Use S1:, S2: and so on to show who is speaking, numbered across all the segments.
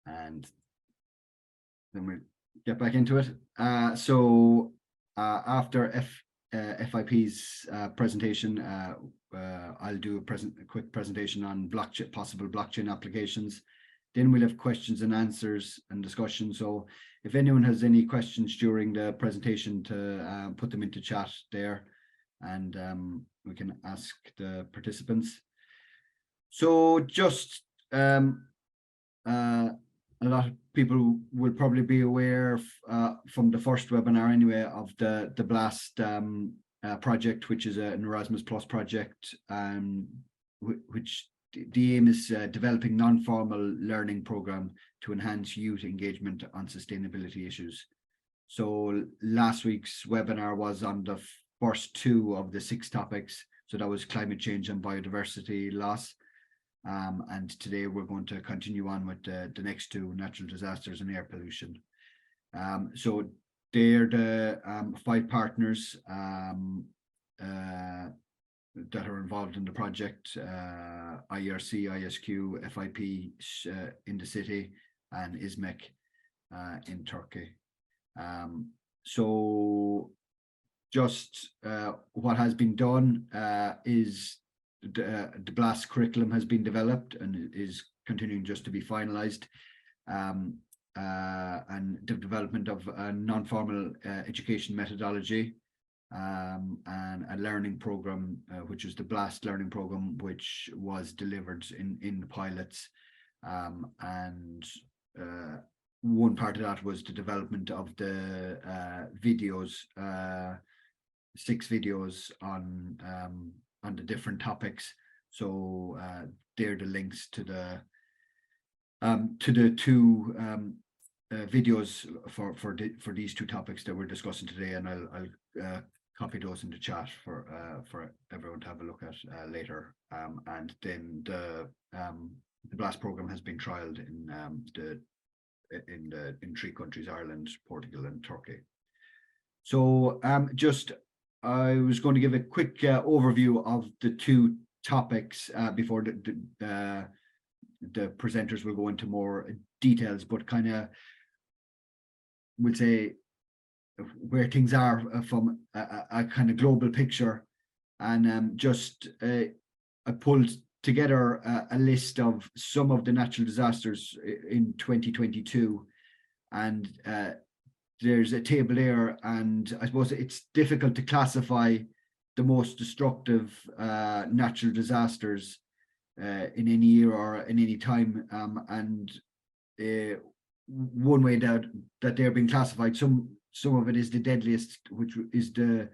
S1: And then we'll get back into it. So after FIP's presentation, I'll do a quick presentation on possible blockchain applications. Then we'll have questions and answers and discussion. So if anyone has any questions during the presentation, to put them into chat there, and we can ask the participants. So just a lot of people will probably be aware from the first webinar anyway of the BLAST project, which is an Erasmus Plus project, which the aim is developing non-formal learning program to enhance youth engagement on sustainability issues. So last week's webinar was on the first 2 of the 6 topics. So that was climate change and biodiversity loss. And today we're going to continue on with the next 2, natural disasters and air pollution. So they're the 5 partners that are involved in the project: IRC, ISQ, FIP in the city, and ISMEC in Turkey. So just what has been done is the BLAST curriculum has been developed and is continuing just to be finalized, and the development of a non-formal education methodology, and a learning program, which is the BLAST learning program, which was delivered in the pilots, and one part of that was the development of the videos, 6 videos on the different topics. So they're the links to the 2 videos for these 2 topics that we're discussing today, and I'll copy those in the chat for everyone to have a look at later. And then the BLAST program has been trialed in 3 countries: Ireland, Portugal, and Turkey. So I was going to give a quick overview of the 2 topics before the presenters will go into more details, but kind of we'll say where things are from a kind of global picture. And I pulled together a list of some of the natural disasters in 2022, and there's a table there, and I suppose it's difficult to classify the most destructive natural disasters in any year or in any time, and one way that they're being classified, some of it is the deadliest, which is the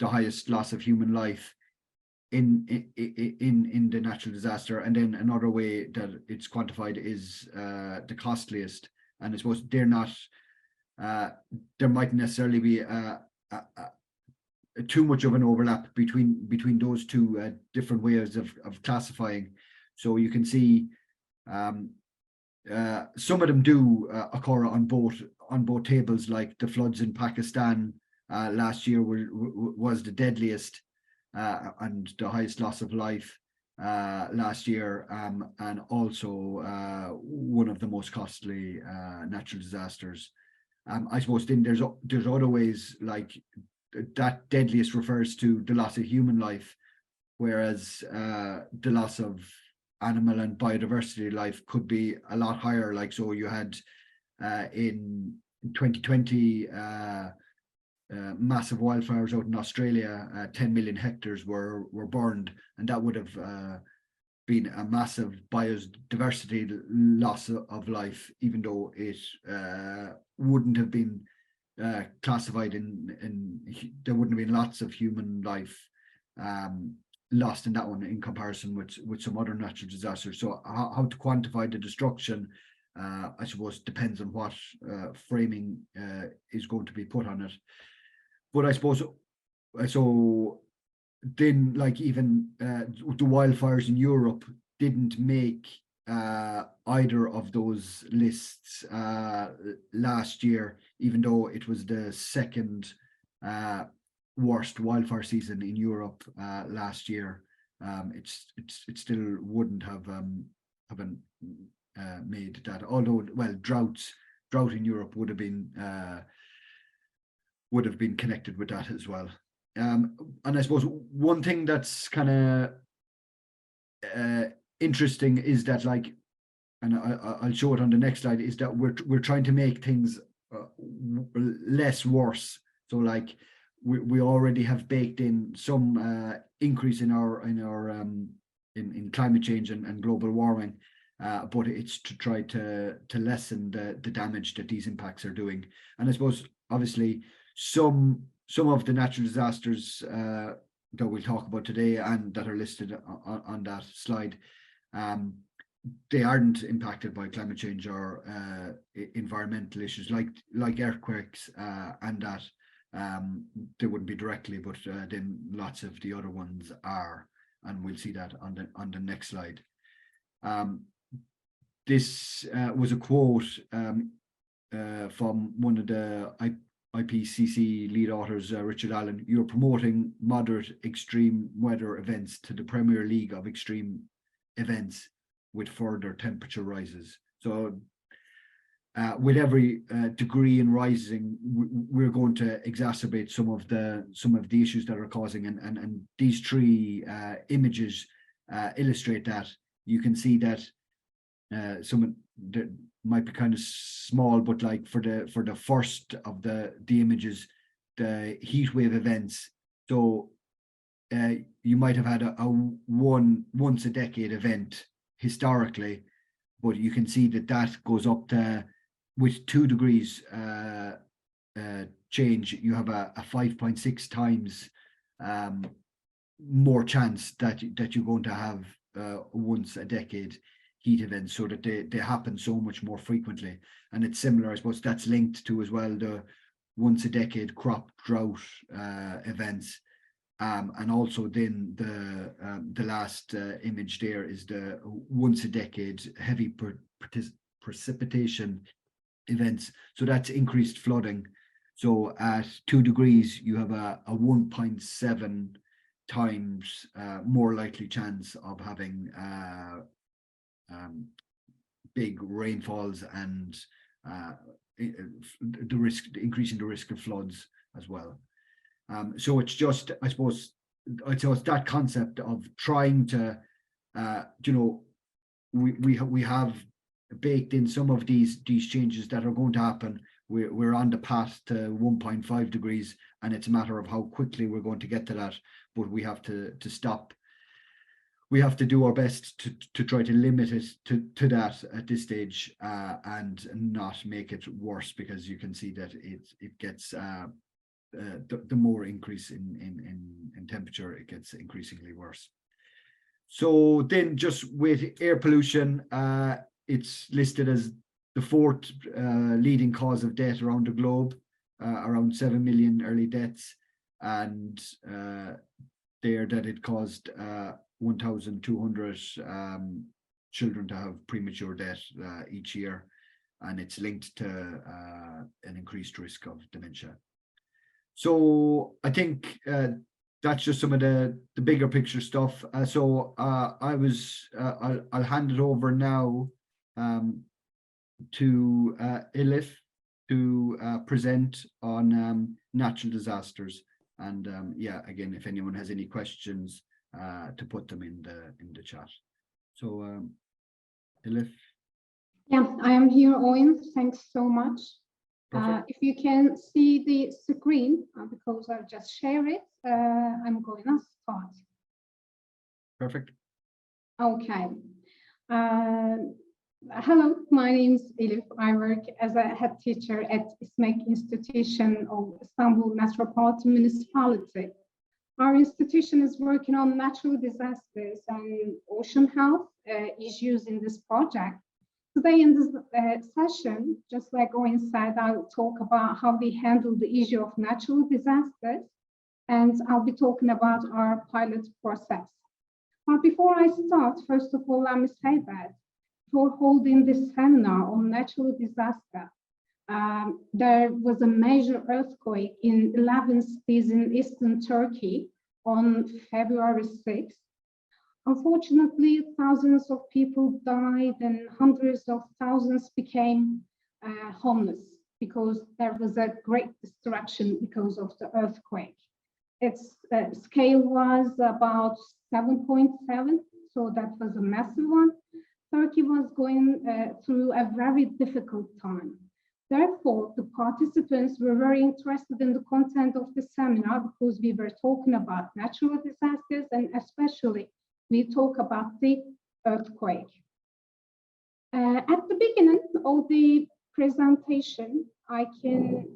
S1: highest loss of human life in the natural disaster, and then another way that it's quantified is the costliest. And I suppose they're not there mightn't necessarily be too much of an overlap between those 2 different ways of classifying. So you can see some of them do occur on both tables, like the floods in Pakistan last year was the deadliest and the highest loss of life last year, and also one of the most costly natural disasters. I suppose then there's other ways, like that deadliest refers to the loss of human life, whereas the loss of animal and biodiversity life could be a lot higher. Like, so you had in 2020 massive wildfires out in Australia. 10 million hectares were burned, and that would have been a massive biodiversity loss of life, even though it wouldn't have been classified in there wouldn't have been lots of human life lost in that one in comparison with some other natural disasters. So how to quantify the destruction, I suppose, depends on what framing is going to be put on it. But I suppose so then, like, even the wildfires in Europe didn't make either of those lists last year, even though it was the second worst wildfire season in Europe last year. It still wouldn't have made that, although, well, drought in Europe would have been connected with that as well. And I suppose one thing that's kind of interesting is that, like, and I'll show it on the next slide, is that we're trying to make things less worse. So, like, we already have baked in some increase in in climate change and global warming, but it's to try to lessen the damage that these impacts are doing. And I suppose, obviously, some of the natural disasters that we'll talk about today and that are listed on that slide, they aren't impacted by climate change or environmental issues like earthquakes, and that they wouldn't be directly, but then lots of the other ones are, and we'll see that on the next slide. This was a quote from one of the IPCC lead authors, Richard Allen. "You're promoting moderate extreme weather events to the Premier League of extreme events with further temperature rises." So with every degree in rising, we're going to exacerbate some of the issues that are causing, and these three images illustrate that. You can see that some that might be kind of small, but like for the first of the images, the heat wave events. So you might have had a once a decade event historically, but you can see that goes up to, with 2 degrees change, you have a 5.6 times more chance that you're going to have once a decade heat events, so that they happen so much more frequently. And it's similar, I suppose, that's linked to as well the once a decade crop drought events. And also then the last image there is the once a decade heavy precipitation events. So that's increased flooding. So at 2 degrees, you have a 1.7 times more likely chance of having big rainfalls, and increasing the risk of floods as well. So it's just, I suppose, it's that concept of trying to, we have baked in some of these changes that are going to happen. We're on the path to 1.5 degrees, and it's a matter of how quickly we're going to get to that. But we have to stop. We have to do our best to try to limit it to that at this stage, and not make it worse, because you can see that it gets the more increase in temperature, it gets increasingly worse. So then, just with air pollution, it's listed as the 4th leading cause of death around the globe, around 7 million early deaths, and there that it caused 1,200 children to have premature death each year, and it's linked to an increased risk of dementia. So I think that's just some of the bigger picture stuff. So I'll hand it over now to Elif to present on natural disasters. And yeah, again, if anyone has any questions, to put them in the chat. So Elif.
S2: Yeah, I am here, Owen. Thanks so much. If you can see the screen, because I'll just share it, I'm going to start.
S1: Perfect.
S2: Okay. Hello, my name is Elif. I work as a head teacher at İSMEK Institution of Istanbul Metropolitan Municipality. Our institution is working on natural disasters and ocean health issues in this project. Today in this session, just like Owen said, I will talk about how we handle the issue of natural disasters, and I'll be talking about our pilot process. But before I start, first of all, let me say that for holding this seminar on natural disaster, there was a major earthquake in 11 cities in eastern Turkey on February 6th. Unfortunately, thousands of people died and hundreds of thousands became homeless because there was a great destruction because of the earthquake. Its scale was about 7.7, so that was a massive one. Turkey was going through a very difficult time. Therefore, the participants were very interested in the content of the seminar because we were talking about natural disasters and especially we talk about the earthquake. At the beginning of the presentation, I can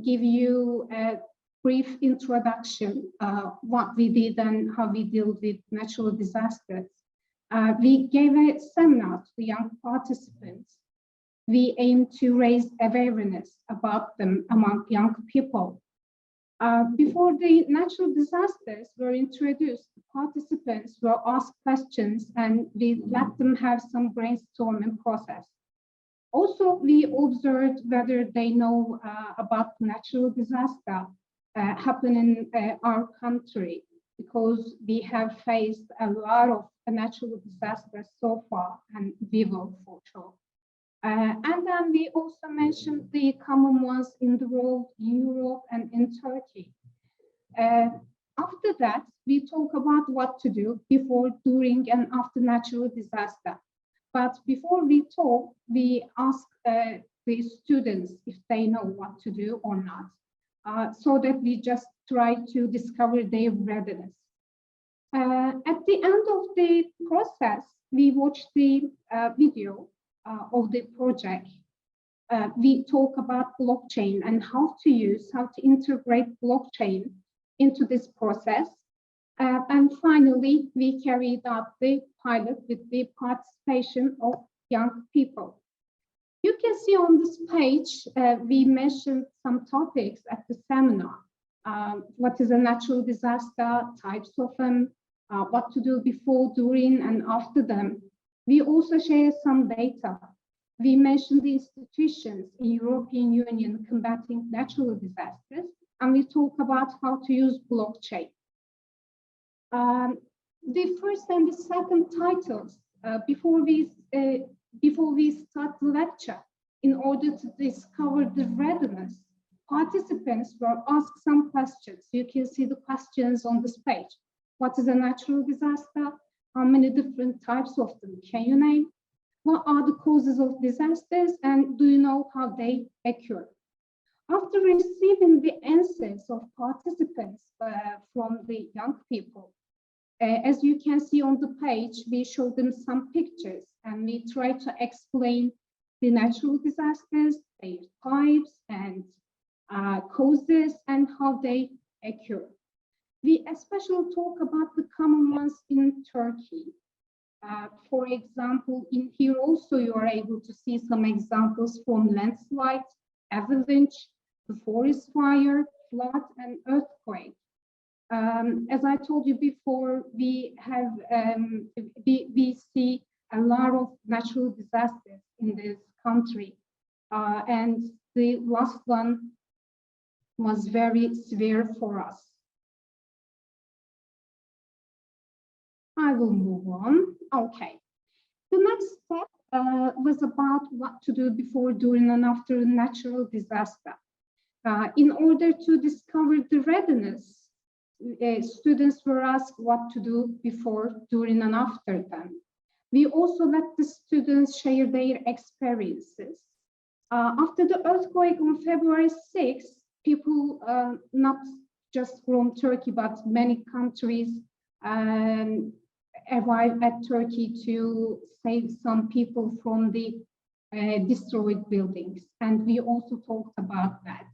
S2: give you a brief introduction what we did and how we deal with natural disasters. We gave a seminar to the young participants. We aim to raise awareness about them among young people. Before the natural disasters were introduced, the participants were asked questions and we let them have some brainstorming process. Also, we observed whether they know about natural disaster happening in our country, because we have faced a lot of natural disasters so far and we will for sure. And then we also mentioned the common ones in the world, in Europe and in Turkey. After that, we talk about what to do before, during, and after natural disaster. But before we talk, we ask the students if they know what to do or not, so that we just try to discover their readiness. At the end of the process, we watch the video of the project. We talk about blockchain and how to integrate blockchain into this process. And finally, we carried out the pilot with the participation of young people. You can see on this page, we mentioned some topics at the seminar. What is a natural disaster, types of them, what to do before, during, and after them. We also share some data. We mentioned the institutions in European Union combating natural disasters, and we talk about how to use blockchain. The first and the second titles, before we start the lecture, in order to discover the readiness, participants were asked some questions. You can see the questions on this page. What is a natural disaster? How many different types of them can you name? What are the causes of disasters? And do you know how they occur? After receiving the answers of participants from the young people, as you can see on the page, we show them some pictures and we try to explain the natural disasters, their types and causes and how they occur. We especially talk about the common ones in Turkey. For example, in here also you are able to see some examples from landslide, avalanche, the forest fire, flood, and earthquake. As I told you before, we see a lot of natural disasters in this country, and the last one was very severe for us. I will move on. Okay. The next step was about what to do before, during, and after a natural disaster. In order to discover the readiness, students were asked what to do before, during, and after them. We also let the students share their experiences. After the earthquake on February 6th, people, not just from Turkey, but many countries, arrived at Turkey to save some people from the destroyed buildings. And we also talked about that.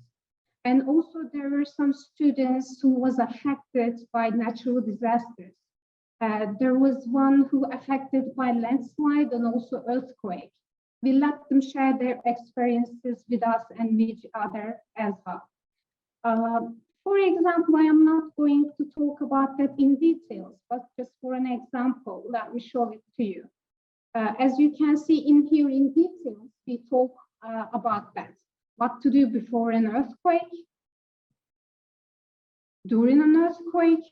S2: And also there were some students who was affected by natural disasters. There was one who affected by landslide and also earthquake. We let them share their experiences with us and with each other as well. For example, I am not going to talk about that in details, but just for an example, let me show it to you. As you can see in here in details, we talk about that. What to do before an earthquake, during an earthquake,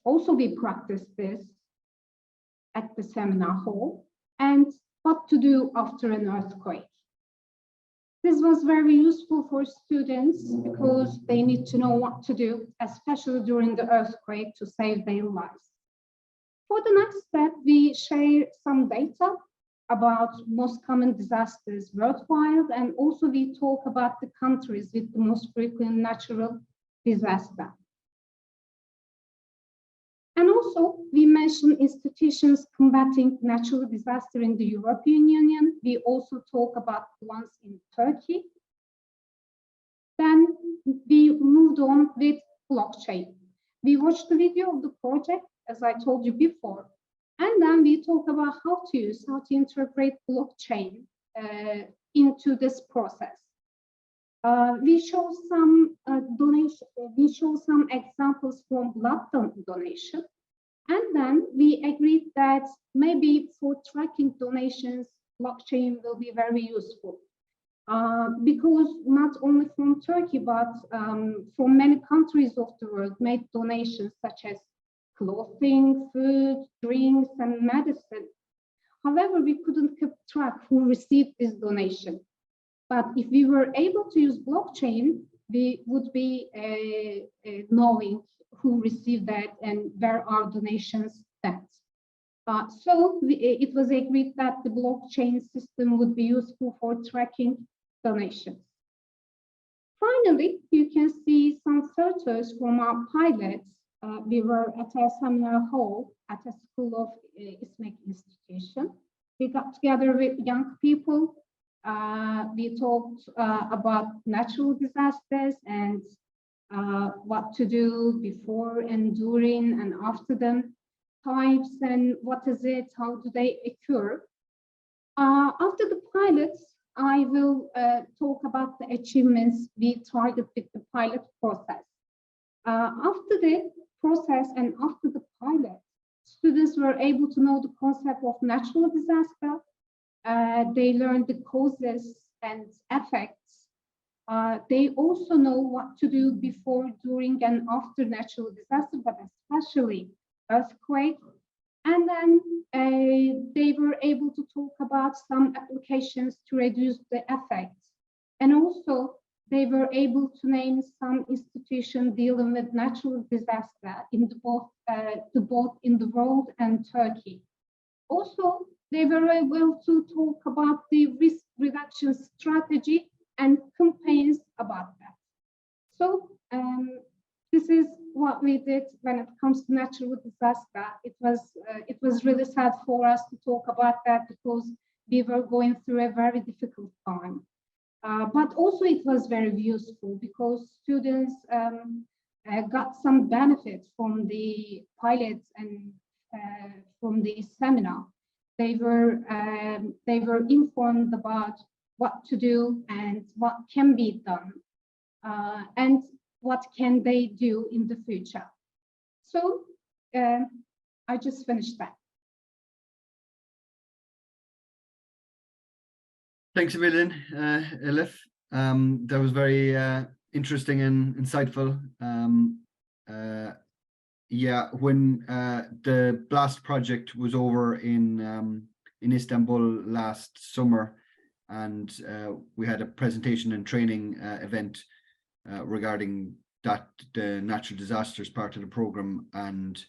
S2: Also, we practiced this at the seminar hall, and what to do after an earthquake. This was very useful for students because they need to know what to do, especially during the earthquake, to save their lives. For the next step, we share some data about most common disasters worldwide, and also we talk about the countries with the most frequent natural disaster. And also, we mention institutions combating natural disaster in the European Union. We also talk about the ones in Turkey. Then we moved on with blockchain. We watched the video of the project, as I told you before, and then we talk about how to integrate blockchain into this process. We show some some examples from blood donation, and then we agreed that maybe for tracking donations, blockchain will be very useful. Because not only from Turkey, but from many countries of the world made donations such as clothing, food, drinks, and medicine. However, we couldn't keep track who received this donation. But if we were able to use blockchain, we would be knowing who received that and where our donations went. So it was agreed that the blockchain system would be useful for tracking donations. Finally, you can see some photos from our pilots. We were at a seminar hall at a school of İSMEK institution. We got together with young people. We talked about natural disasters and what to do before and during and after them, types and what is it, how do they occur. After the pilots, I will talk about the achievements we target with the pilot process. After the process and after the pilot, students were able to know the concept of natural disaster. They learned the causes and effects. They also know what to do before, during, and after natural disaster, but especially earthquake. And then they were able to talk about some applications to reduce the effects. And also, they were able to name some institutions dealing with natural disaster in both in the world and Turkey. Also, they were able to talk about the risk reduction strategy and campaigns about that. So this is what we did when it comes to natural disaster. It was really sad for us to talk about that because we were going through a very difficult time. But also it was very useful because students got some benefit from the pilots and from the seminar. They were informed about what to do and what can be done, and what can they do in the future. So I just finished that.
S1: Thanks a million, Elif. That was very interesting and insightful. Yeah, when the BLAST project was over in Istanbul last summer, and we had a presentation and training event regarding that, the natural disasters part of the program, and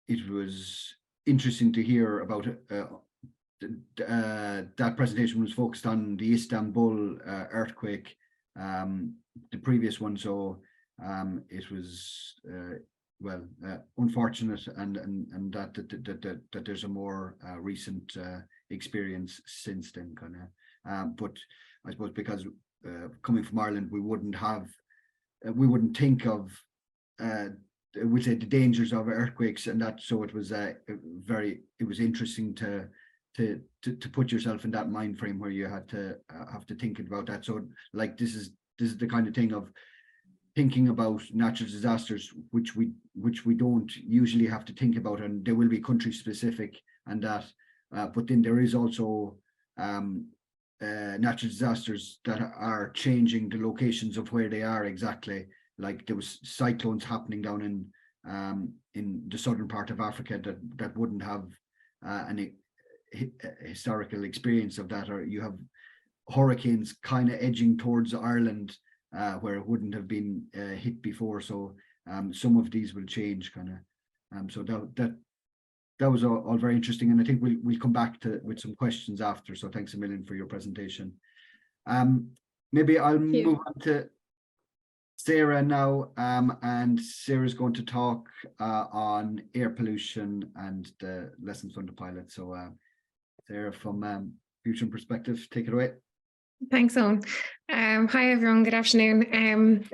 S1: it was interesting to hear about that presentation was focused on the Istanbul earthquake, the previous one. So it was unfortunate, and that there's a more recent experience since then, kind of. But I suppose because coming from Ireland, we wouldn't think of we say the dangers of earthquakes and that. So it was it was interesting to put yourself in that mind frame where you had to have to think about that. So like this is the kind of thing of thinking about natural disasters which we don't usually have to think about, and they will be country specific and that, but then there is also natural disasters that are changing the locations of where they are exactly. Like there was cyclones happening down in the southern part of Africa that wouldn't have any historical experience of that, or you have hurricanes kind of edging towards Ireland where it wouldn't have been hit before. So some of these will change kind of. So that was all very interesting, and I think we'll come back with some questions after. So thanks a million for your presentation. Maybe I'll move on to Sarah now, and Sarah's going to talk on air pollution and the lessons from the pilot. So Sarah, from Future in Perspective, take it away.
S3: Thanks, Owen. Hi everyone, good afternoon.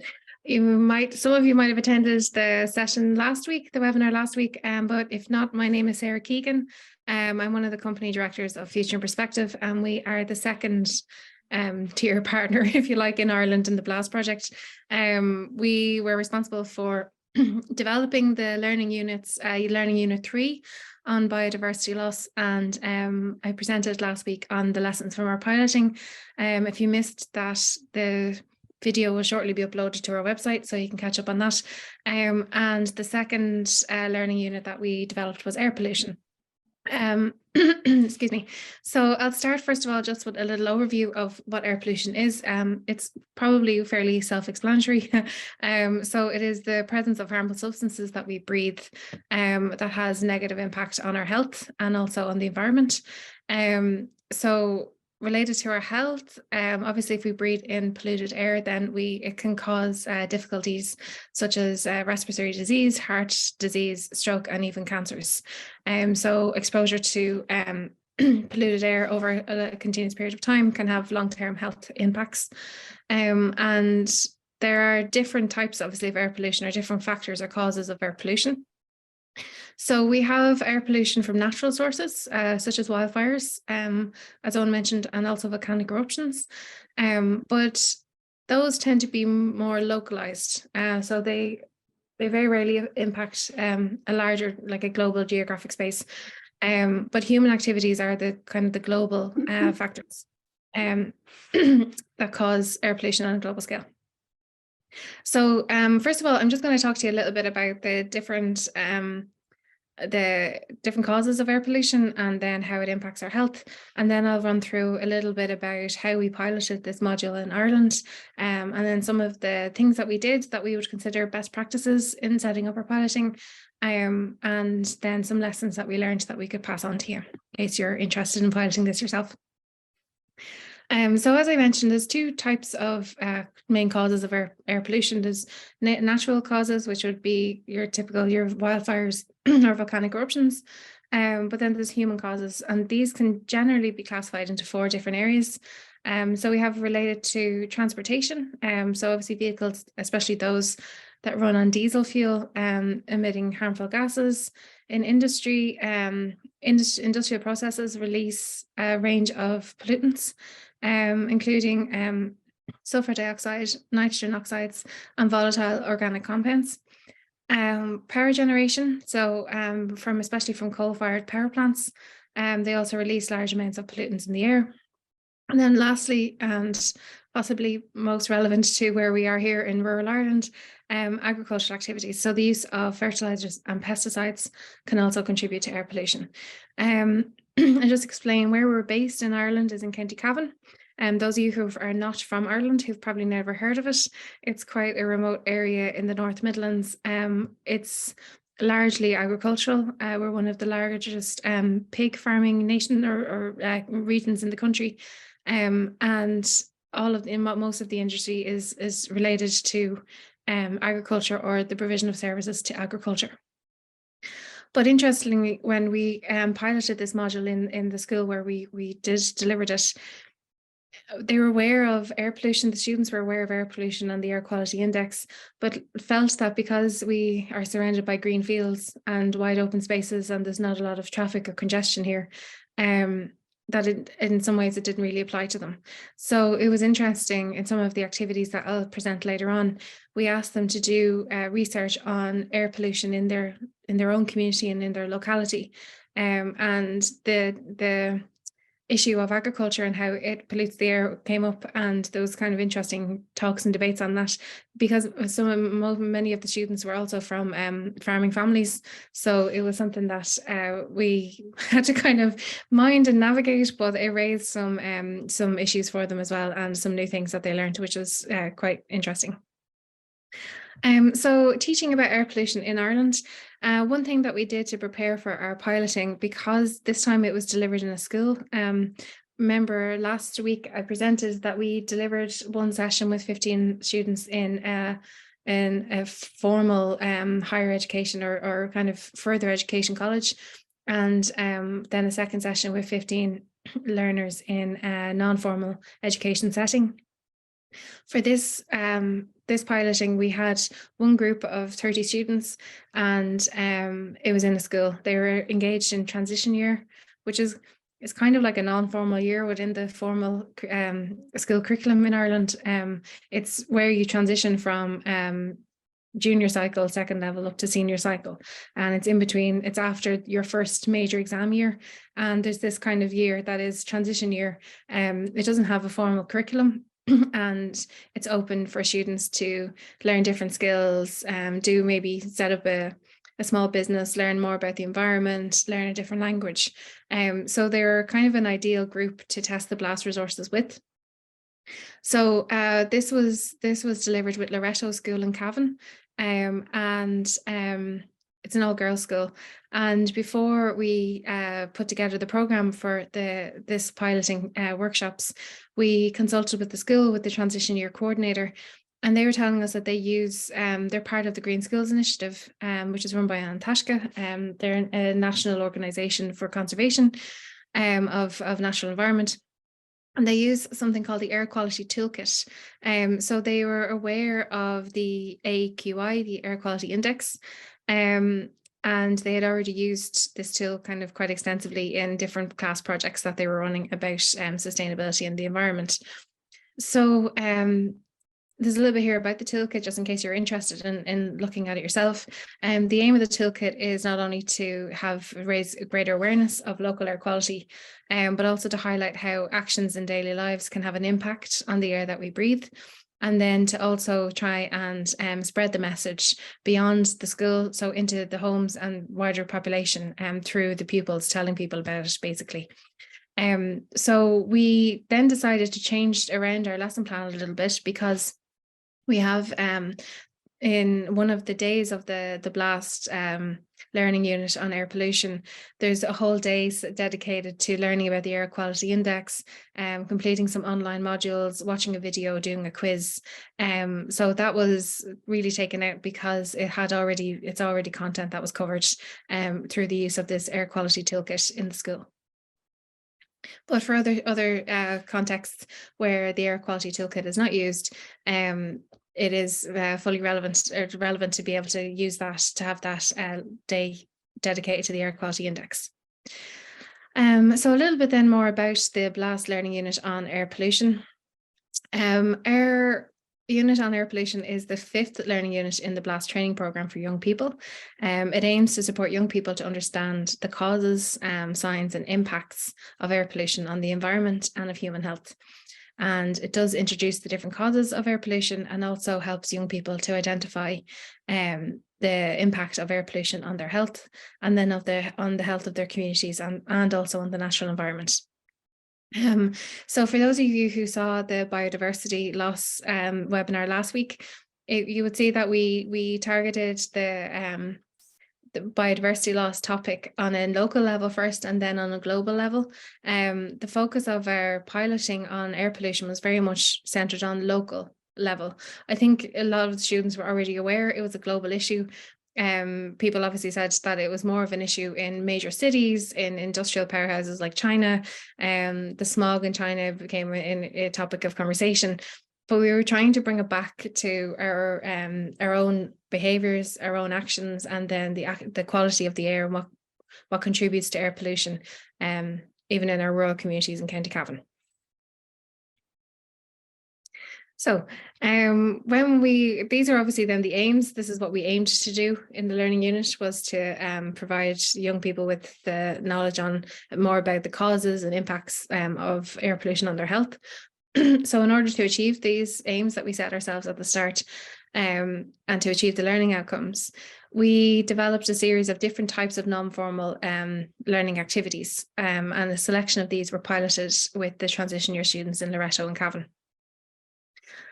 S3: Some of you might have attended the session last week, the webinar last week, but if not, my name is Sarah Keegan. I'm one of the company directors of Future in Perspective, and we are the second tier partner, if you like, in Ireland in the BLAST project. We were responsible for developing the learning units, learning unit 3 on biodiversity loss, and I presented last week on the lessons from our piloting. If you missed that, the video will shortly be uploaded to our website, so you can catch up on that. And the second learning unit that we developed was air pollution. Excuse me. So I'll start first of all just with a little overview of what air pollution is. It's probably fairly self-explanatory. So it is the presence of harmful substances that we breathe that has negative impact on our health and also on the environment. So related to our health, obviously if we breathe in polluted air, then it can cause difficulties such as respiratory disease, heart disease, stroke, and even cancers. So exposure to polluted air over a continuous period of time can have long-term health impacts. And there are different types, obviously, of air pollution, or different factors or causes of air pollution. So we have air pollution from natural sources, such as wildfires, as Owen mentioned, and also volcanic eruptions. But those tend to be more localized. So they very rarely impact a larger, like a global geographic space. But human activities are the kind of the global factors that cause air pollution on a global scale. So first of all, I'm just going to talk to you a little bit about the different causes of air pollution and then how it impacts our health. And then I'll run through a little bit about how we piloted this module in Ireland, and then some of the things that we did that we would consider best practices in setting up our piloting, and then some lessons that we learned that we could pass on to you in case you're interested in piloting this yourself. So as I mentioned, there's two types of main causes of air pollution. There's natural causes, which would be your wildfires or volcanic eruptions. But then there's human causes, and these can generally be classified into 4 different areas. So we have related to transportation. So obviously vehicles, especially those that run on diesel fuel, emitting harmful gases. In industry, industrial processes release a range of pollutants, including sulfur dioxide, nitrogen oxides, and volatile organic compounds. Power generation, so especially from coal-fired power plants, they also release large amounts of pollutants in the air. And then lastly, and possibly most relevant to where we are here in rural Ireland, agricultural activities. So the use of fertilizers and pesticides can also contribute to air pollution. I just explain where we're based in Ireland is in County Cavan. Those of you who are not from Ireland, who've probably never heard of it, it's quite a remote area in the North Midlands. It's largely agricultural. We're one of the largest pig farming nation or regions in the country, and most of the industry is related to agriculture or the provision of services to agriculture. But interestingly, when we piloted this module in the school where we delivered it, they were aware of air pollution. The students were aware of air pollution and the air quality index, but felt that because we are surrounded by green fields and wide open spaces and there's not a lot of traffic or congestion here, that in some ways it didn't really apply to them. So it was interesting in some of the activities that I'll present later on, we asked them to do research on air pollution in their own community and in their locality. And the issue of agriculture and how it pollutes the air came up, and there was kind of interesting talks and debates on that, because many of the students were also from farming families, so it was something that we had to kind of mind and navigate, but it raised some issues for them as well, and some new things that they learned, which was quite interesting. So teaching about air pollution in Ireland, one thing that we did to prepare for our piloting, because this time it was delivered in a school. Remember last week I presented that we delivered one session with 15 students in a formal higher education or kind of further education college, and then a second session with 15 learners in a non-formal education setting. For this piloting, we had one group of 30 students, and it was in a school. They were engaged in transition year, which is kind of like a non-formal year within the formal school curriculum in Ireland. It's where you transition from junior cycle, second level, up to senior cycle, and it's in between. It's after your first major exam year, and there's this kind of year that is transition year. It doesn't have a formal curriculum, and it's open for students to learn different skills, do maybe set up a small business, learn more about the environment, learn a different language. So they're kind of an ideal group to test the BLAST resources with. So this was delivered with Loreto School in Cavan, and it's an all-girls school. And before we put together the program for this piloting workshops, we consulted with the school, with the transition year coordinator, and they were telling us that they use, they're part of the Green Schools Initiative, which is run by Ann Tashka. They're a national organisation for conservation of natural environment. And they use something called the Air Quality Toolkit. So they were aware of the AQI, the Air Quality Index, and they had already used this tool kind of quite extensively in different class projects that they were running about sustainability and the environment. So there's a little bit here about the toolkit, just in case you're interested in looking at it yourself. The aim of the toolkit is not only to raise greater awareness of local air quality, but also to highlight how actions in daily lives can have an impact on the air that we breathe. And then to also try and spread the message beyond the school, so into the homes and wider population, through the pupils telling people about it, basically. So we then decided to change around our lesson plan a little bit, because we have in one of the days of the BLAST learning unit on air pollution, there's a whole day dedicated to learning about the Air Quality Index, completing some online modules, watching a video, doing a quiz. So that was really taken out because it's already content that was covered through the use of this Air Quality Toolkit in the school. But for other contexts where the Air Quality Toolkit is not used, it is fully relevant to be able to use that, to have that day dedicated to the Air Quality Index. So a little bit then more about the BLAST learning unit on air pollution. Our unit on air pollution is the 5th learning unit in the BLAST training program for young people. It aims to support young people to understand the causes, signs and impacts of air pollution on the environment and of human health. And it does introduce the different causes of air pollution, and also helps young people to identify the impact of air pollution on their health, and then on the health of their communities, and also on the natural environment. So for those of you who saw the biodiversity loss webinar last week, you would see that we targeted the biodiversity loss topic on a local level first, and then on a global level. The focus of our piloting on air pollution was very much centered on local level. I think a lot of the students were already aware it was a global issue. People obviously said that it was more of an issue in major cities, in industrial powerhouses like China. The smog in China became a topic of conversation. But we were trying to bring it back to our own behaviours, our own actions, and then the quality of the air, and what contributes to air pollution, even in our rural communities in County Cavan. So these are obviously then the aims. This is what we aimed to do in the learning unit, was to provide young people with the knowledge on more about the causes and impacts of air pollution on their health. So in order to achieve these aims that we set ourselves at the start, and to achieve the learning outcomes, we developed a series of different types of non-formal learning activities, and a selection of these were piloted with the transition year students in Loreto and Cavan.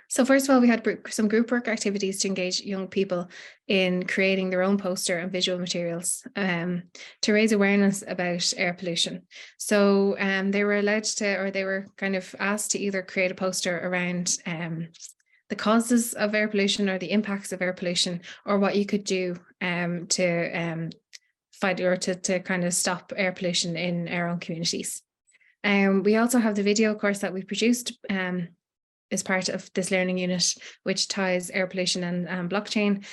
S3: So first of all, we had some group work activities to engage young people in creating their own poster and visual materials to raise awareness about air pollution. So they were allowed to, or they were kind of asked to either create a poster around the causes of air pollution or the impacts of air pollution, or what you could do to fight or to kind of stop air pollution in our own communities. We also have the video course that we produced as part of this learning unit, which ties air pollution and blockchain.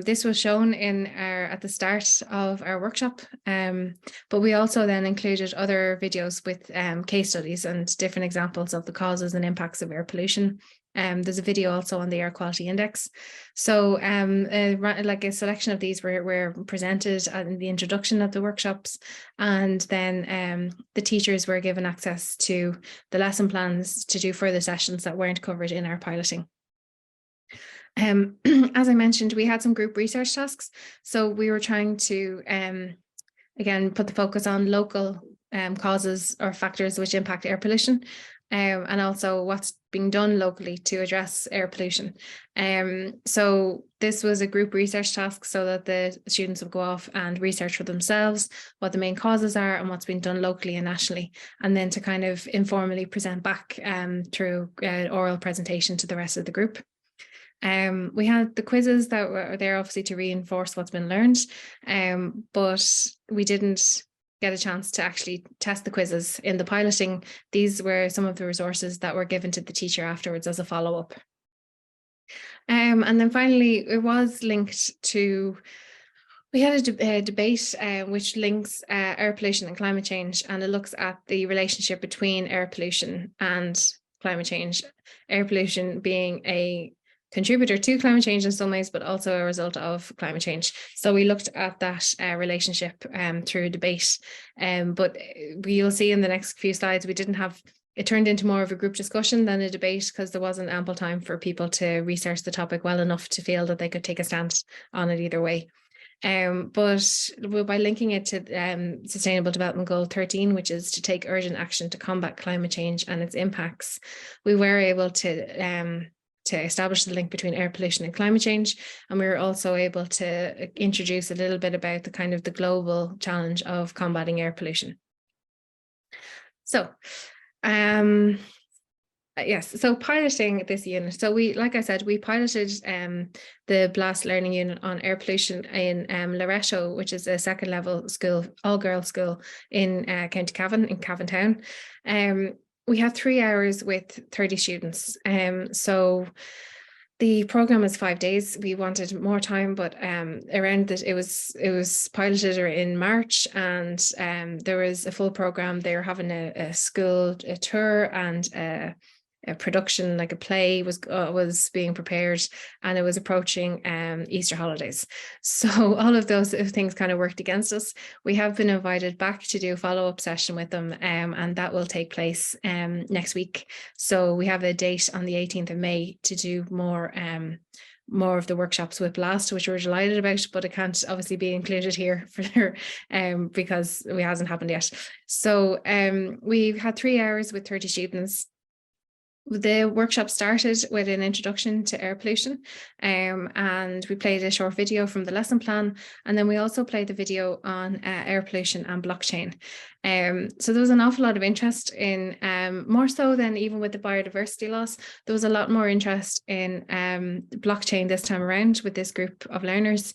S3: This was shown at the start of our workshop, but we also then included other videos with case studies and different examples of the causes and impacts of air pollution. There's a video also on the air quality index. So like a selection of these were presented in the introduction of the workshops, and then the teachers were given access to the lesson plans to do further sessions that weren't covered in our piloting. As I mentioned, we had some group research tasks. So we were trying to, again, put the focus on local causes or factors which impact air pollution, and also what's being done locally to address air pollution. So this was a group research task so that the students would go off and research for themselves what the main causes are and what's being done locally and nationally, and then to kind of informally present back through oral presentation to the rest of the group. We had the quizzes that were there obviously to reinforce what's been learned, but we didn't get a chance to actually test the quizzes in the piloting. These were some of the resources that were given to the teacher afterwards as a follow-up. And then finally, it was linked to, we had a debate which links air pollution and climate change, and it looks at the relationship between air pollution and climate change. Air pollution being a contributor to climate change in some ways, but also a result of climate change. So we looked at that relationship through debate, but you'll see in the next few slides, it turned into more of a group discussion than a debate, because there wasn't ample time for people to research the topic well enough to feel that they could take a stance on it either way. But by linking it to Sustainable Development Goal 13, which is to take urgent action to combat climate change and its impacts, we were able to establish the link between air pollution and climate change. And we were also able to introduce a little bit about the kind of the global challenge of combating air pollution. So, yes, so piloting this unit. So like I said, we piloted the BLAST learning unit on air pollution in Loreto, which is a second level school, all girls school in County Cavan, in Cavan Town. We had 3 hours with 30 students. So the program is 5 days. We wanted more time, but around that it was piloted in March, and there was a full program. They were having a school tour, and a production, like a play, was being prepared, and it was approaching Easter holidays. So all of those things kind of worked against us. We have been invited back to do a follow-up session with them, and that will take place next week. So we have a date on the 18th of May to do more of the workshops with BLAST, which we're delighted about, but it can't obviously be included here because it hasn't happened yet. So we've had 3 hours with 30 students. The workshop started with an introduction to air pollution, and we played a short video from the lesson plan, and then we also played the video on air pollution and blockchain. So there was an awful lot of interest in, more so than even with the biodiversity loss, there was a lot more interest in blockchain this time around with this group of learners.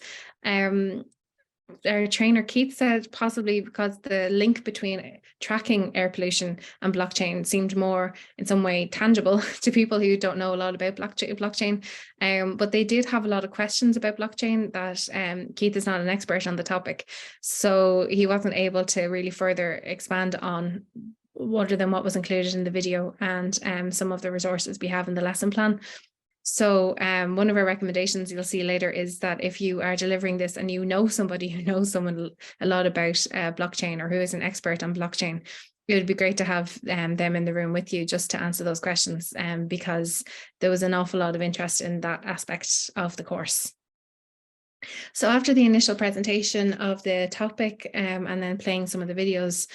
S3: Our trainer Keith said possibly because the link between tracking air pollution and blockchain seemed more in some way tangible to people who don't know a lot about blockchain. But they did have a lot of questions about blockchain that Keith is not an expert on the topic. So he wasn't able to really further expand on other than what was included in the video, and some of the resources we have in the lesson plan. So one of our recommendations you'll see later is that if you are delivering this and you know somebody who knows someone a lot about blockchain, or who is an expert on blockchain, it would be great to have them in the room with you just to answer those questions, because there was an awful lot of interest in that aspect of the course. So after the initial presentation of the topic and then playing some of the videos,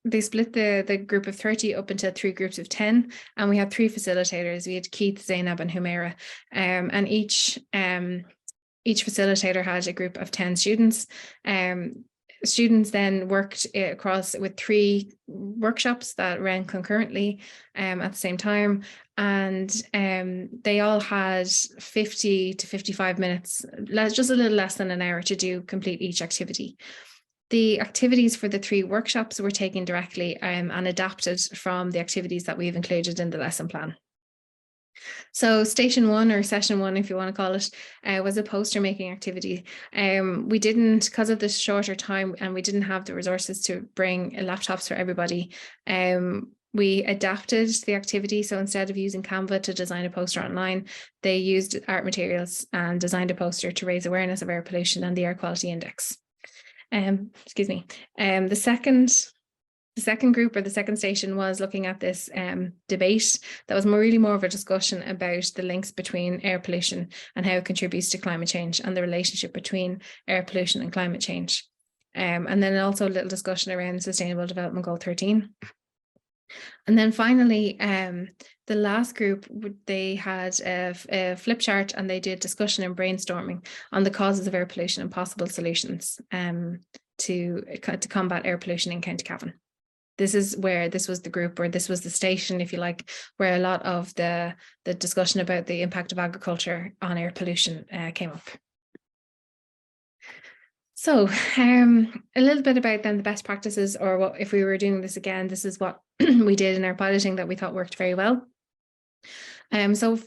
S3: they split the group of 30 up into 3 groups of 10, and we had 3 facilitators. We had Keith, Zainab and Humaira, and each facilitator had a group of 10 students. Students then worked across with 3 workshops that ran concurrently at the same time, and they all had 50 to 55 minutes, just a little less than an hour, to complete each activity. The activities for the 3 workshops were taken directly and adapted from the activities that we've included in the lesson plan. So station 1, or session 1, if you want to call it, was a poster making activity. We didn't, because of the shorter time and we didn't have the resources to bring laptops for everybody, we adapted the activity. So instead of using Canva to design a poster online, they used art materials and designed a poster to raise awareness of air pollution and the air quality index. Excuse me. The second group, or the second station, was looking at this debate that was really more of a discussion about the links between air pollution and how it contributes to climate change, and the relationship between air pollution and climate change. And then also a little discussion around Sustainable Development Goal 13. And then finally, the last group, they had a flip chart, and they did discussion and brainstorming on the causes of air pollution and possible solutions to combat air pollution in County Cavan. This was the group, or this was the station, if you like, where a lot of the discussion about the impact of agriculture on air pollution came up. So a little bit about then the best practices, or what if we were doing this again, this is what we did in our piloting that we thought worked very well. So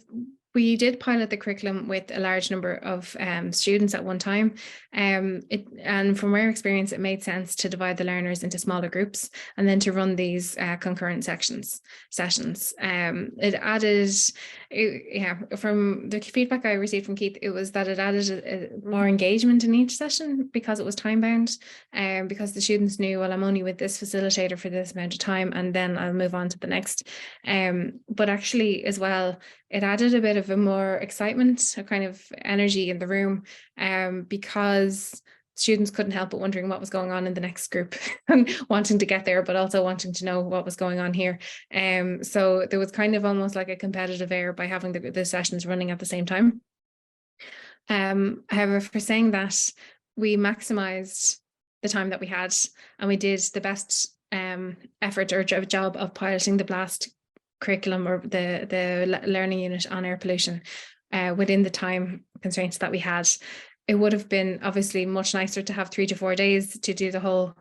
S3: we did pilot the curriculum with a large number of students at one time. And from our experience, it made sense to divide the learners into smaller groups and then to run these concurrent sessions. It added, from the feedback I received from Keith, it was that it added more engagement in each session because it was time bound, because the students knew, well, I'm only with this facilitator for this amount of time, and then I'll move on to the next. But actually as well, it added a bit of a more excitement, a kind of energy in the room, because students couldn't help but wondering what was going on in the next group and wanting to get there, but also wanting to know what was going on here. So there was kind of almost like a competitive air by having the sessions running at the same time. However, for saying that, we maximized the time that we had, and we did the best effort or job of piloting the BLAST curriculum, or the learning unit on air pollution within the time constraints that we had. It would have been obviously much nicer to have 3 to 4 days to do the whole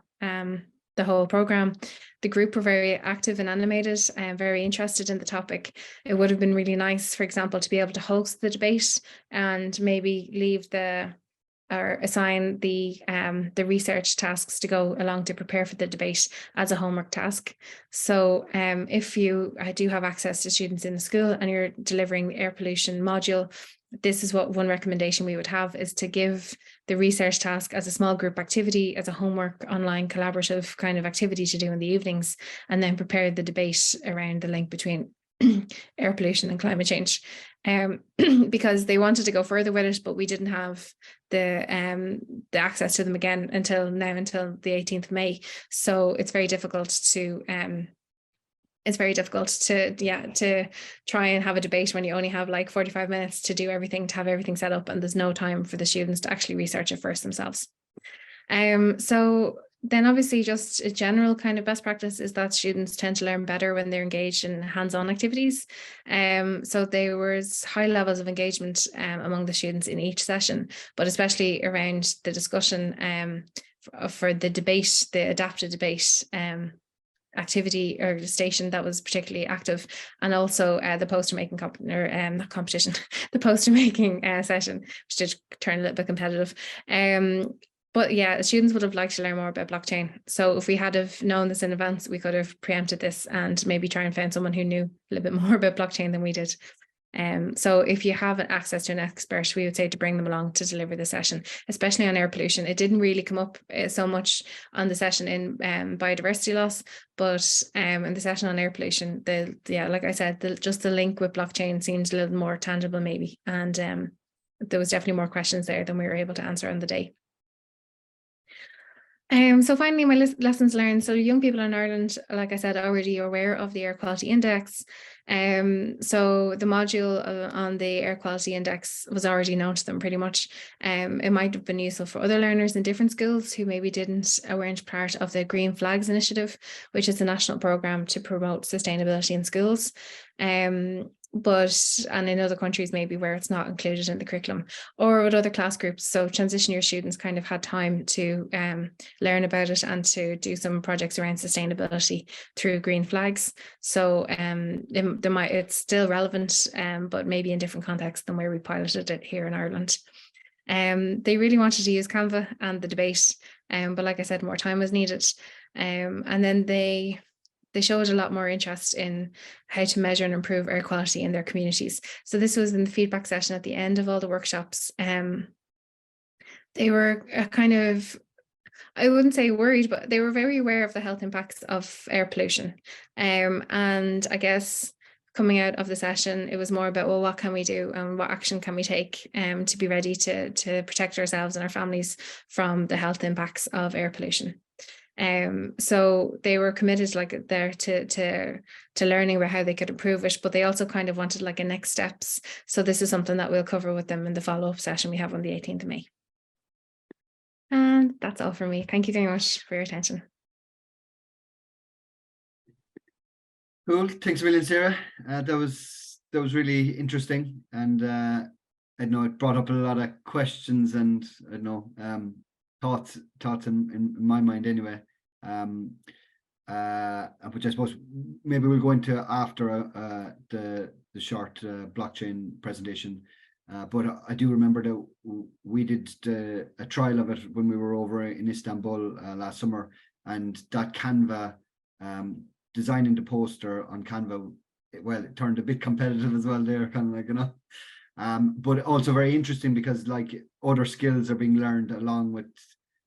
S3: program. The group were very active and animated and very interested in the topic. It would have been really nice, for example, to be able to host the debate and maybe leave or assign the research tasks to go along to prepare for the debate as a homework task. So if you do have access to students in the school and you're delivering the air pollution module, this is what one recommendation we would have, is to give the research task as a small group activity, as a homework online collaborative kind of activity to do in the evenings, and then prepare the debate around the link between air pollution and climate change, because they wanted to go further with it, but we didn't have the access to them again until the 18th of May. So it's very difficult to try and have a debate when you only have like 45 minutes to do everything, to have everything set up, and there's no time for the students to actually research it first themselves. So then obviously just a general kind of best practice is that students tend to learn better when they're engaged in hands-on activities. So there was high levels of engagement among the students in each session, but especially around the discussion for the debate, the adapted debate activity or station that was particularly active, and also the poster making the poster making session, which did turn a little bit competitive. But yeah, students would have liked to learn more about blockchain. So if we had have known this in advance, we could have preempted this and maybe try and find someone who knew a little bit more about blockchain than we did. So if you have access to an expert, we would say to bring them along to deliver the session, especially on air pollution. It didn't really come up so much on the session in biodiversity loss, but in the session on air pollution, like I said, just the link with blockchain seems a little more tangible maybe. And there was definitely more questions there than we were able to answer on the day. So finally, my lessons learned. So young people in Ireland, like I said, already aware of the Air Quality Index. So the module on the Air Quality Index was already known to them pretty much. It might have been useful for other learners in different schools who maybe weren't part of the Green Flags Initiative, which is a national programme to promote sustainability in schools. And in other countries maybe where it's not included in the curriculum, or with other class groups. So transition year students kind of had time to learn about it and to do some projects around sustainability through Green Flags. So it's still relevant, but maybe in different contexts than where we piloted it here in Ireland. They really wanted to use Canva and the debate, but like I said, more time was needed. And then they showed a lot more interest in how to measure and improve air quality in their communities. So this was in the feedback session at the end of all the workshops. They were kind of, I wouldn't say worried, but they were very aware of the health impacts of air pollution. And I guess coming out of the session, it was more about, well, what can we do and what action can we take to be ready to protect ourselves and our families from the health impacts of air pollution. So they were committed like there to learning about how they could improve it, but they also kind of wanted like a next steps. So this is something that we'll cover with them in the follow-up session we have on the 18th of May. And that's all for me. Thank you very much for your attention.
S1: Cool. Thanks a million, Sarah. That was really interesting, and I know it brought up a lot of questions and I know thoughts in my mind anyway. Which I suppose maybe we'll go into after the short blockchain presentation. But I do remember that we did a trial of it when we were over in Istanbul last summer, and that Canva, designing the poster on Canva, it turned a bit competitive as well there, kind of like, you know. But also very interesting because like other skills are being learned along with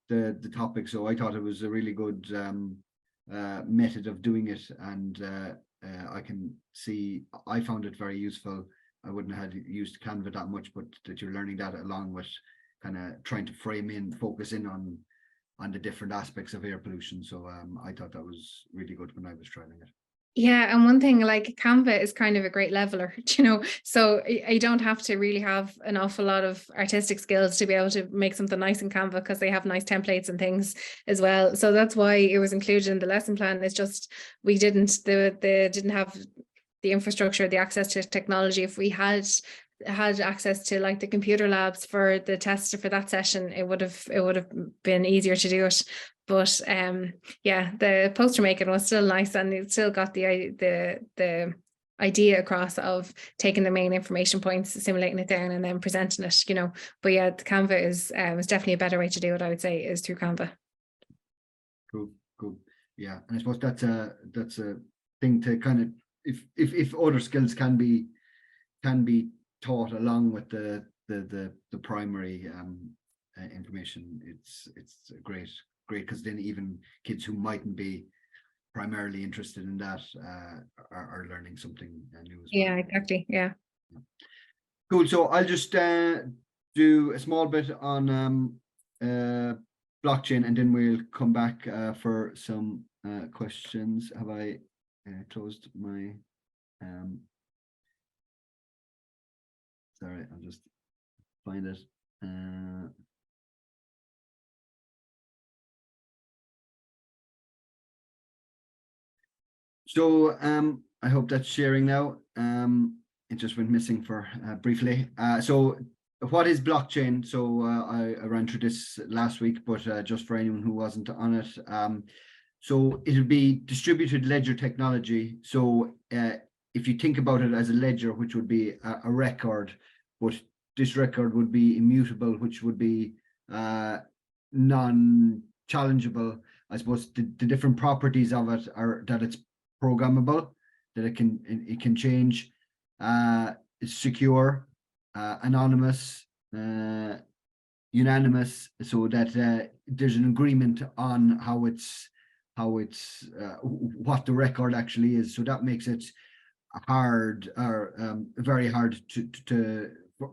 S1: the topic. So I thought it was a really good method of doing it, and I can see I found it very useful. I wouldn't have used Canva that much, but that you're learning that along with kind of trying to focus in on the different aspects of air pollution. So I thought that was really good when I was trying it.
S3: Yeah, and one thing, like Canva is kind of a great leveler, you know, so you don't have to really have an awful lot of artistic skills to be able to make something nice in Canva, because they have nice templates and things as well. So that's why it was included in the lesson plan. It's just they didn't have the infrastructure, the access to technology. If we had access to like the computer labs for the test for that session, it would have been easier to do it. But yeah, the poster making was still nice, and it still got the idea across of taking the main information points, simulating it down, and then presenting it, you know. But yeah, the Canva is definitely a better way to do it, I would say, is through Canva.
S1: Cool. Yeah, and I suppose that's a thing to kind of, if other skills can be taught along with the primary information, it's great because then even kids who mightn't be primarily interested in that are learning something new as well.
S3: Yeah, exactly. Yeah.
S1: Cool. So I'll just do a small bit on blockchain, and then we'll come back for some questions. Have I closed my sorry, I'll just find it. So I hope that's sharing now. It just went missing for briefly. So what is blockchain? So I ran through this last week, but just for anyone who wasn't on it. So it would be distributed ledger technology. So if you think about it as a ledger, which would be a record, but this record would be immutable, which would be non-challengeable. I suppose the different properties of it are that it's programmable, that it can change, it's secure, anonymous, unanimous, so that there's an agreement on how it's what the record actually is. So that makes it hard, or very hard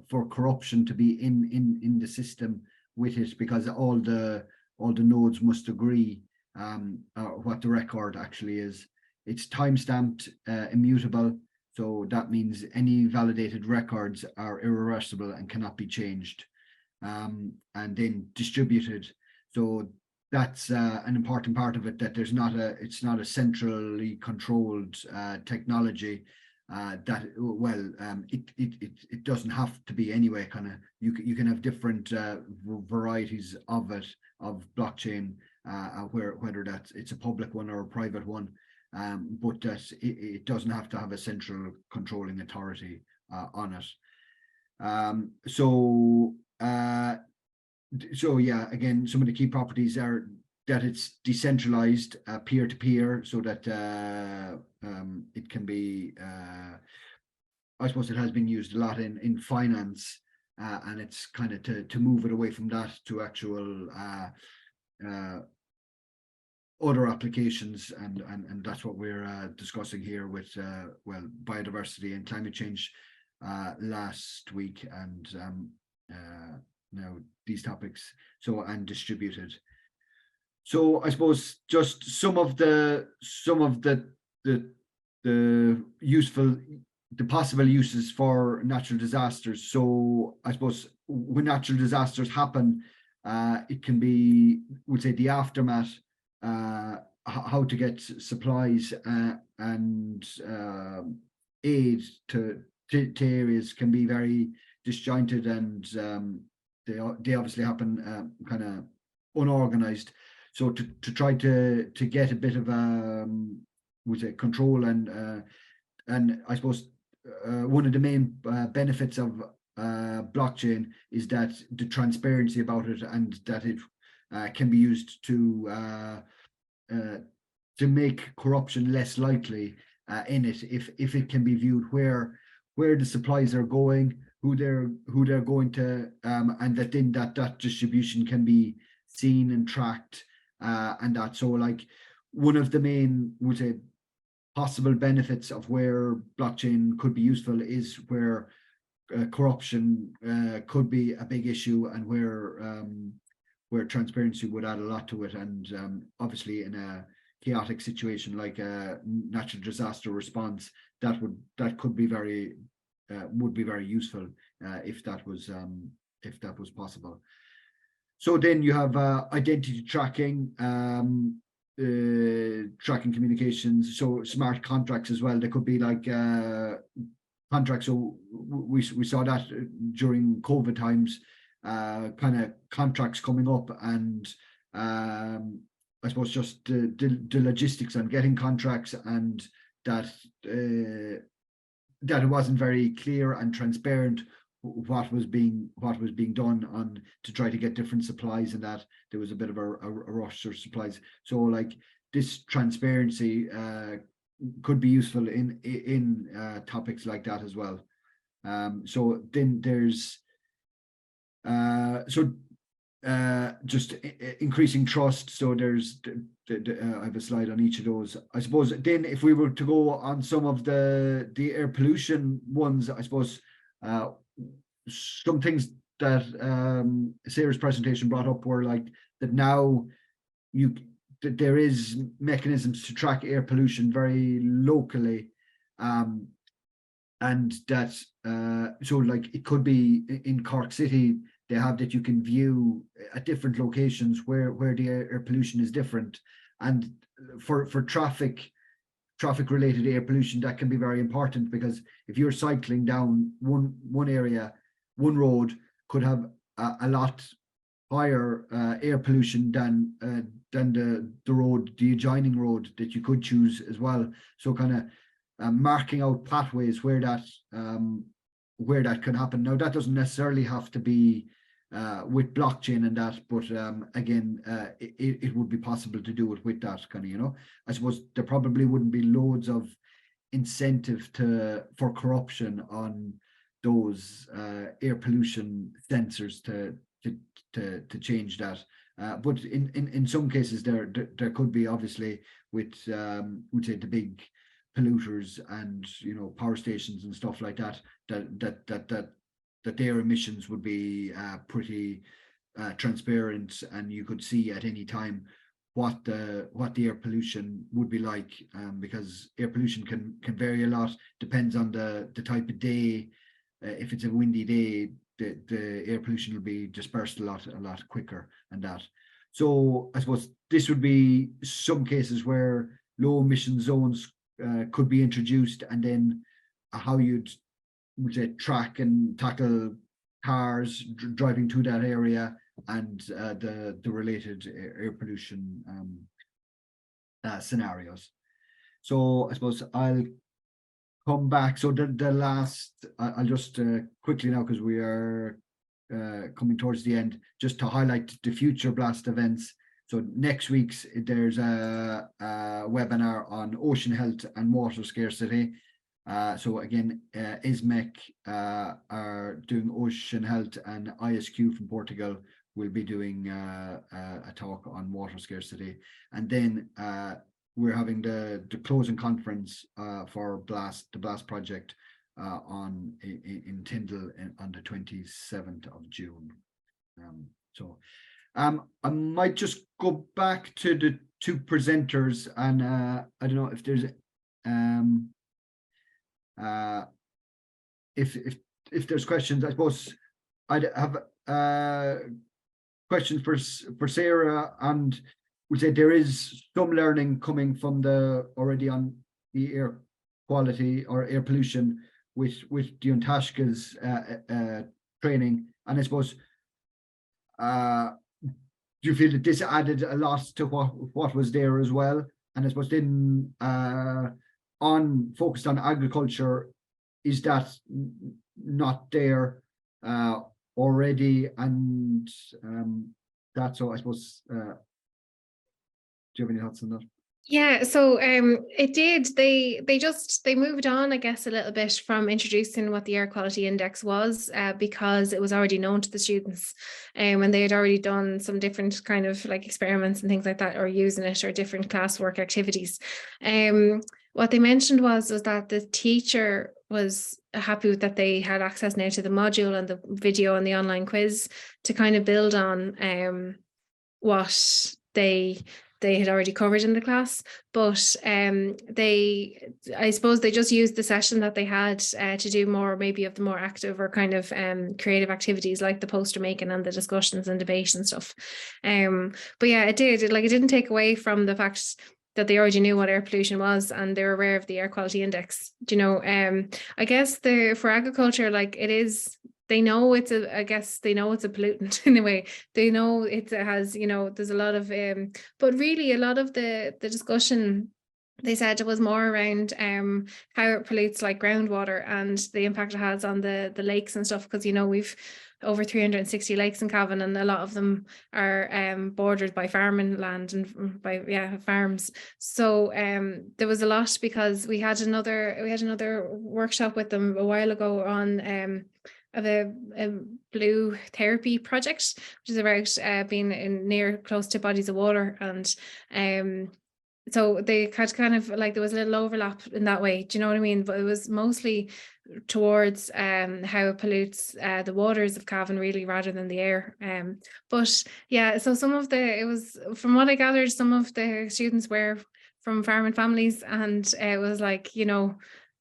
S1: for corruption to be in the system with it, because all the nodes must agree what the record actually is. It's time-stamped, immutable, so that means any validated records are irreversible and cannot be changed, and then distributed. So that's an important part of it, that it's not a centrally controlled technology. That it doesn't have to be anyway. Kind of, you can have different varieties of it, of blockchain, whether it's a public one or a private one, but that it doesn't have to have a central controlling authority on it. So yeah, again, some of the key properties are that it's decentralized, peer-to-peer, so that it can be, I suppose it has been used a lot in finance, and it's kind of to move it away from that to actual other applications, and that's what we're discussing here with biodiversity and climate change last week, and now these topics, so, and distributed. So I suppose just some of the possible uses for natural disasters. So I suppose when natural disasters happen, it can be, we'd say, the aftermath, how to get supplies and aid to areas can be very disjointed, and they obviously happen kind of unorganized. So to try to get a bit of we say control, and I suppose one of the main benefits of blockchain is that the transparency about it, and that it can be used to make corruption less likely in it, if it can be viewed where the supplies are going, who they're going to, and that then that distribution can be seen and tracked, and that. So like one of the main, would say, possible benefits of where blockchain could be useful is where corruption could be a big issue, and where transparency would add a lot to it. And obviously in a chaotic situation like a natural disaster response, that could be very would be very useful if that was possible. So then you have identity tracking, tracking communications, so smart contracts as well. There could be like contracts. So we saw that during COVID times, kind of contracts coming up, and I suppose just the logistics on getting contracts, and that it wasn't very clear and transparent what was being done on to try to get different supplies, and that there was a bit of a rush of supplies. So like this transparency could be useful in topics like that as well. So then there's just increasing trust. So there's I have a slide on each of those. I suppose then if we were to go on some of the air pollution ones, I suppose some things that Sarah's presentation brought up were like that now there is mechanisms to track air pollution very locally, and that so like it could be in Cork City, they have that you can view at different locations where the air pollution is different, and for traffic related air pollution, that can be very important, because if you're cycling down one area, one road could have a lot higher air pollution than the adjoining road that you could choose as well. So kind of marking out pathways where that can happen. Now that doesn't necessarily have to be with blockchain and that, but again, it would be possible to do it with that kind of, you know. I suppose there probably wouldn't be loads of incentive for corruption on those air pollution sensors to change that. But in some cases there could be, obviously, with we'd say the big polluters and, you know, power stations and stuff like that their emissions would be pretty transparent, and you could see at any time what the air pollution would be like, because air pollution can vary a lot, depends on the type of day. If it's a windy day, the air pollution will be dispersed a lot quicker and that. So I suppose this would be some cases where low emission zones could be introduced, and then how you'd track and tackle cars driving to that area and the related air pollution scenarios. So I suppose I'll come back. So the last, I'll just quickly now, because we are coming towards the end, just to highlight the future BLAST events. So next week's there's a webinar on ocean health and water scarcity. So again, ISMEC are doing ocean health, and ISQ from Portugal will be doing a talk on water scarcity. And then we're having the closing conference for the BLAST project in Tyndall on the 27th of June. I might just go back to the two presenters, and I don't know if there's if there's questions. I suppose I'd have questions for Sarah, and would say there is some learning coming from already on the air quality or air pollution with the Untashka's training, and I suppose do you feel that this added a lot to what was there as well? And I suppose then focused on agriculture, is that not there already? And that's all, I suppose. Do you have any thoughts on that?
S3: Yeah, so it did. They moved on, I guess, a little bit from introducing what the air quality index was, because it was already known to the students, and they had already done some different kind of like experiments and things like that, or using it, or different classwork activities. What they mentioned was that the teacher was happy with that they had access now to the module and the video and the online quiz to kind of build on what they had already covered in the class, but I suppose they just used the session that they had to do more, maybe of the more active or kind of creative activities like the poster making and the discussions and debate and stuff. But yeah, it didn't take away from the fact that they already knew what air pollution was, and they were aware of the air quality index. You know, I guess for agriculture, like it is. They know it's a pollutant in a way. They know it has, you know, there's a lot of, but really a lot of the discussion, they said it was more around how it pollutes like groundwater and the impact it has on the lakes and stuff, because, you know, we've over 360 lakes in Cavan, and a lot of them are bordered by farming land and by farms. So there was a lot, because we had another workshop with them a while ago on of a blue therapy project, which is about being close to bodies of water, and so they had kind of like, there was a little overlap in that way, do you know what I mean? But it was mostly towards how it pollutes the waters of Cavan, really, rather than the air. But yeah, so it was, from what I gathered, some of the students were from farming families, and it was like, you know,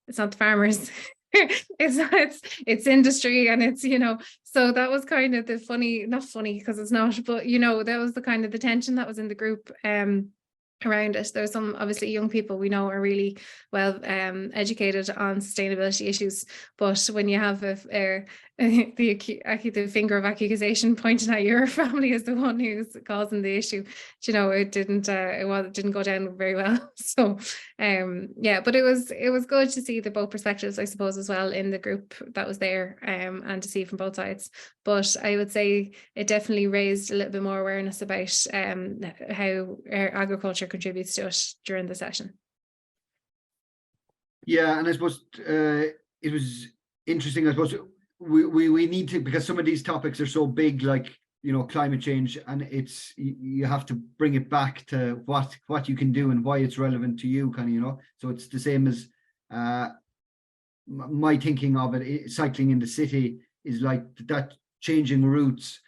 S3: it's not the farmers. it's industry, and it's, you know, so that was kind of the not funny because it's not, but you know, that was the kind of the tension that was in the group around it. There's some, obviously, young people we know are really well educated on sustainability issues, but when you have the finger of accusation pointing at your family as the one who's causing the issue. It didn't go down very well. So yeah, but it was good to see the both perspectives, I suppose, as well in the group that was there, and to see from both sides. But I would say it definitely raised a little bit more awareness about how agriculture contributes to it during the session.
S1: Yeah, and I suppose it was interesting. I suppose we need to, because some of these topics are so big, like climate change, and you have to bring it back to what you can do and why it's relevant to you, kind of, so it's the same as my thinking of it. Cycling in the city is like that, changing routes,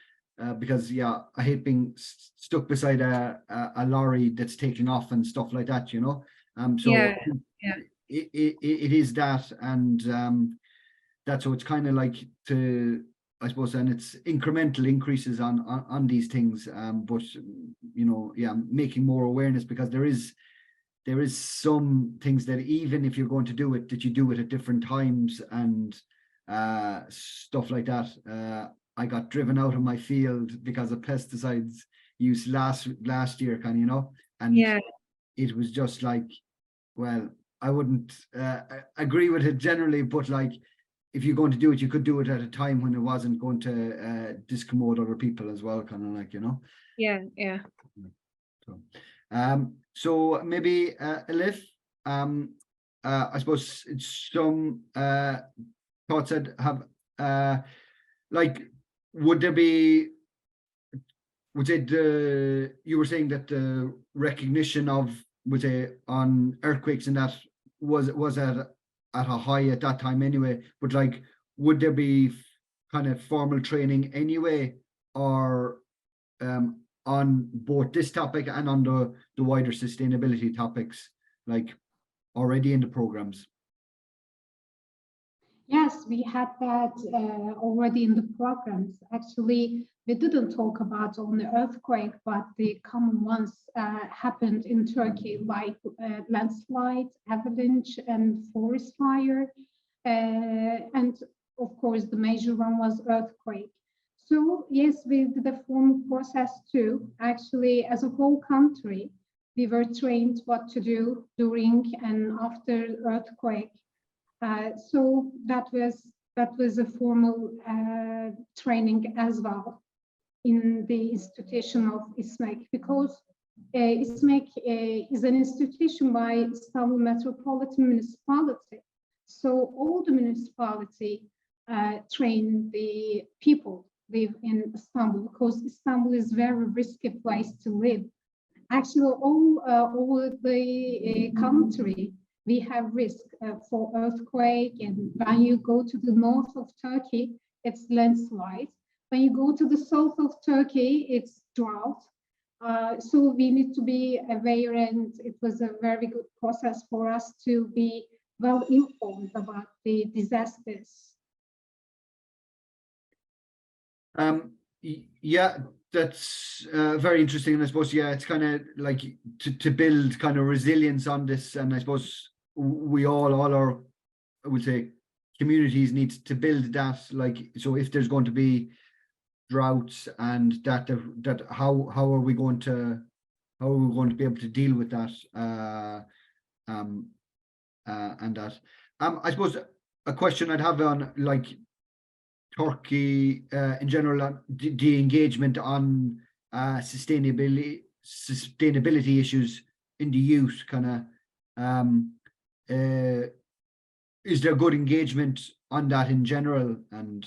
S1: because I hate being stuck beside a lorry that's taking off and stuff like that, so
S3: Yeah.
S1: it is that, and so it's kind of like, to, I suppose, and it's incremental increases on these things, but making more awareness, because there is some things that even if you're going to do it, that you do it at different times and stuff like that. I got driven out of my field because of pesticides use last year, kind of, and it was just like, well, I wouldn't agree with it generally, but like, if you're going to do it, you could do it at a time when it wasn't going to discommode other people as well, kind of like,
S3: Yeah.
S1: So maybe Elif, I suppose it's some thoughts I'd have, like, would there be, you were saying that the recognition of, on earthquakes and that was at a high at that time anyway, but like, would there be kind of formal training anyway, or on both this topic and on the wider sustainability topics, like, already in the programs?
S2: Yes, we had that already in the programs. Actually, we didn't talk about on the earthquake, but the common ones happened in Turkey, like landslide, avalanche, and forest fire. And of course, the major one was earthquake. So yes, we did a formal process too. Actually, as a whole country, we were trained what to do during and after earthquake. So that was a formal training as well in the institution of İSMEK, because İSMEK is an institution by Istanbul Metropolitan Municipality. So all the municipality train the people live in Istanbul, because Istanbul is a very risky place to live. Actually, all over the country, we have risk for earthquake, and when you go to the north of Turkey, it's landslide. When you go to the south of Turkey, it's drought. So we need to be aware, and it was a very good process for us to be well informed about the disasters.
S1: Yeah, that's very interesting, and I suppose it's kind of like to build kind of resilience on this, and I suppose we all our, I would say, communities need to build that, like, so if there's going to be droughts and that how are we going to be able to deal with that, and that I suppose a question I'd have on, like, Turkey in general, the engagement on sustainability issues in the youth, kind of, is there good engagement on that in general? And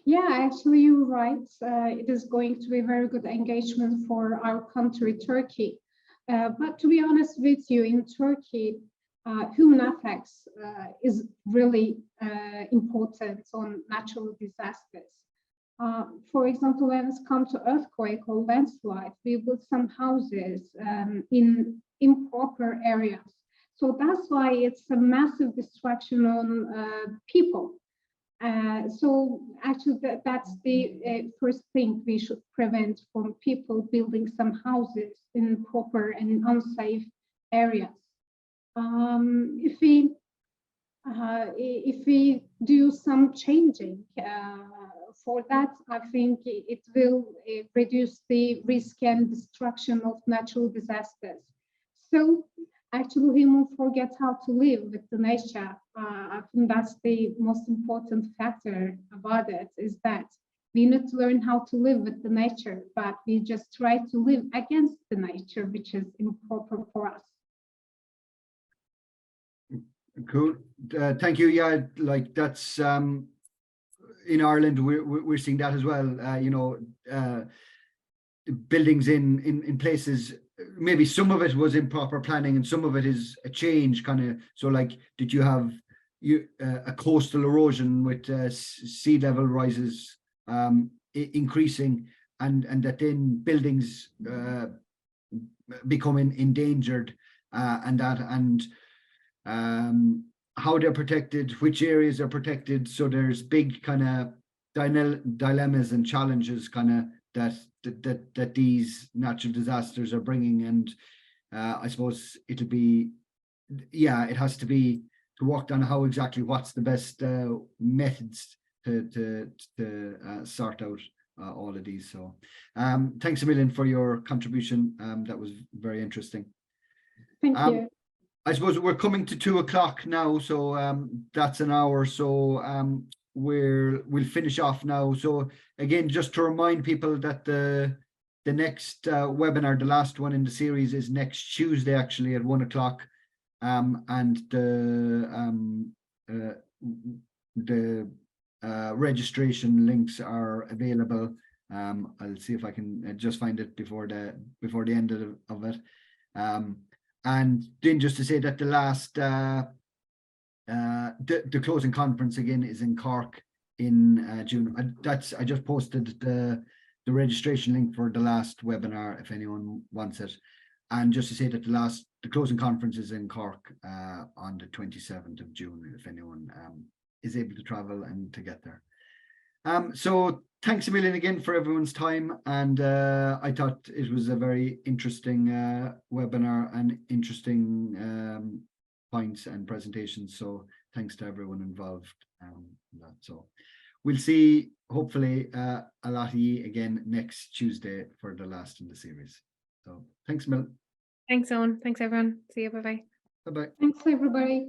S2: yeah, actually you're right. It is going to be very good engagement for our country, Turkey. But to be honest with you, in Turkey, human effects is really important on natural disasters. For example, when it comes to earthquake or landslide, we build some houses in improper areas. So that's why it's a massive destruction on people. So actually, that's the first thing we should prevent from people building some houses in proper and unsafe areas. If we if we do some changing for that, I think it will reduce the risk and destruction of natural disasters. So actually, humans forget how to live with the nature. I think that's the most important factor about it, is that we need to learn how to live with the nature, but we just try to live against the nature, which is improper for us.
S1: Cool. Thank you. Yeah, like that's in Ireland, we're seeing that as well. You know, buildings in places, maybe some of it was improper planning and some of it is a change kind of. So like, did you have a coastal erosion with sea level rises increasing, and that then buildings becoming endangered, and how they're protected, which areas are protected. So there's big kind of dilemmas and challenges kind of that these natural disasters are bringing. And I suppose it'll be, yeah, it has to be to work on how exactly what's the best methods to sort out all of these. So thanks a million for your contribution. That was very interesting.
S2: Thank you.
S1: I suppose we're coming to 2 o'clock now, so that's an hour. So we'll finish off now. So again, just to remind people that the next webinar, the last one in the series, is next Tuesday, actually at 1 o'clock. And the registration links are available. I'll see if I can just find it before the end of it. And then just to say that the last the closing conference again is in Cork in June. I just posted the registration link for the last webinar if anyone wants it. And just to say that the closing conference is in Cork on the 27th of June if anyone is able to travel and to get there. So thanks a million again for everyone's time, and I thought it was a very interesting webinar and interesting points and presentations. So thanks to everyone involved in that. So we'll see hopefully a lot of you again next Tuesday for the last in the series. So thanks, Mel.
S3: Thanks, Owen. Thanks, everyone. See you. Bye-bye.
S1: Bye-bye.
S2: Thanks, everybody.